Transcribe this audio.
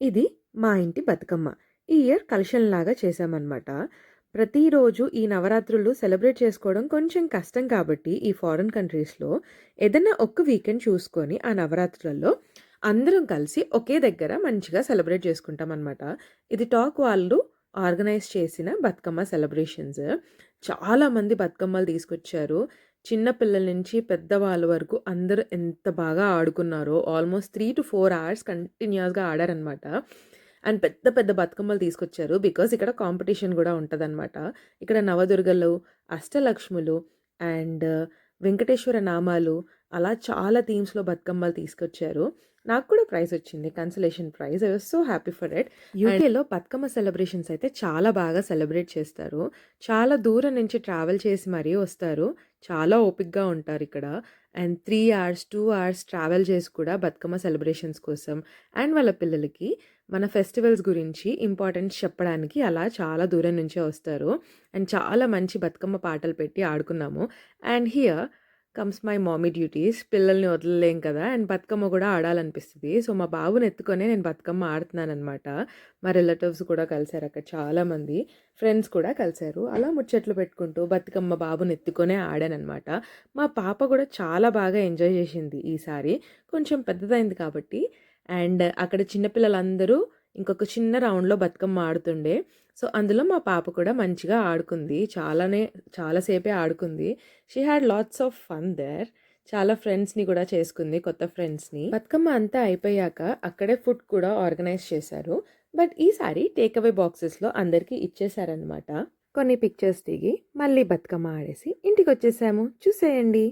ఇది మా ఇంటి బతుకమ్మ. ఈ ఇయర్ కలశంలాగా చేశామనమాట. ప్రతిరోజు ఈ నవరాత్రులు సెలబ్రేట్ చేసుకోవడం కొంచెం కష్టం కాబట్టి ఈ ఫారిన్ కంట్రీస్‌లో ఏదన్నా ఒక్క వీకెండ్ చూసుకొని ఆ నవరాత్రులలో అందరం కలిసి ఒకే దగ్గర మంచిగా సెలబ్రేట్ చేసుకుంటామనమాట. ఇది టాక్ వాళ్ళు ఆర్గనైజ్ చేసిన బతుకమ్మ సెలబ్రేషన్స్. చాలామంది బతుకమ్మలు తీసుకొచ్చారు. చిన్న పిల్లల నుంచి పెద్దవాళ్ళ వరకు అందరూ ఎంత బాగా ఆడుకున్నారో ఆల్మోస్ట్ 3-4 అవర్స్ కంటిన్యూయస్‌గా ఆడారనమాట. అండ్ పెద్ద పెద్ద బతుకమ్మలు తీసుకొచ్చారు. బికాజ్ ఇక్కడ కాంపిటీషన్ గూడా ఉంటదనమాట. ఇక్కడ నవదుర్గలు, అష్టలక్ష్ములు అండ్ వెంకటేశ్వర నామాలు అలా చాలా థీమ్స్‌లో బతుకమ్మలు తీసుకొచ్చారు. నాకు కూడా ప్రైజ్ వచ్చింది. Consolation praise. I was so happy for it. యూకేలో బతుకమ్మ సెలబ్రేషన్స్ అయితే చాలా బాగా సెలబ్రేట్ చేస్తారు. చాలా దూరం నుంచి ట్రావెల్ చేసి మరీ వస్తారు. చాలా ఓపికగా ఉంటారిక్కడ. అండ్ 3 అవర్స్, 2 అవర్స్ ట్రావెల్ చేసి కూడా బతుకమ్మ సెలబ్రేషన్స్ కోసం అండ్ వాళ్ళ పిల్లలకి మన ఫెస్టివల్స్ గురించి ఇంపార్టెన్స్ చెప్పడానికి అలా చాలా దూరం నుంచే వస్తారు. అండ్ చాలా మంచి బతుకమ్మ పాటలు పెట్టి ఆడుకున్నాము. And here comes my mummy duties. పిల్లల్ని వదలలేం కదా! అండ్ బతుకమ్మ గూడా ఆడాలనిపిస్తది. సో, మా బాబుని ఎత్తుకొనే నేను బతుకమ్మ ఆడుతున్నాననమాట. మా రిలేటివ్స్ కూడా కలిసారక్కడ చాలామంది. ఫ్రెండ్స్ కూడా కలిసారు. అలా ముచ్చట్లు పెట్టుకుంటూ బతుకమ్మ బాబుని ఎత్తుకొనే ఆడాననమాట. మా పాప గూడా చాలా బాగా ఎంజాయ్ చేసింది ఈసారి. కొంచెం పెద్దదయింది కాబట్టి. అండ్ అక్కడ చిన్న పిల్లలందరూ ఇంకొక చిన్న రౌండ్‌లో బతుకమ్మ ఆడుతుండే. సో, అందులో మా పాప కూడా మంచిగా ఆడుకుంది. చాలా సేపే ఆడుకుంది. She had lots of fun there. చాలా ఫ్రెండ్స్‌ని కూడా చేసుకుంది. కొత్త ఫ్రెండ్స్‌ని. బతుకమ్మ అంతా అయిపోయాక అక్కడే ఫుడ్ కూడా ఆర్గనైజ్ చేశారు. బట్ ఈసారి టేక్ అవే బాక్సెస్‌లో అందరికీ ఇచ్చేశారనమాట. కొన్ని పిక్చర్స్ దిగి మళ్ళీ బతుకమ్మ ఆడేసి ఇంటికొచ్చేసాము. చూసేయండి.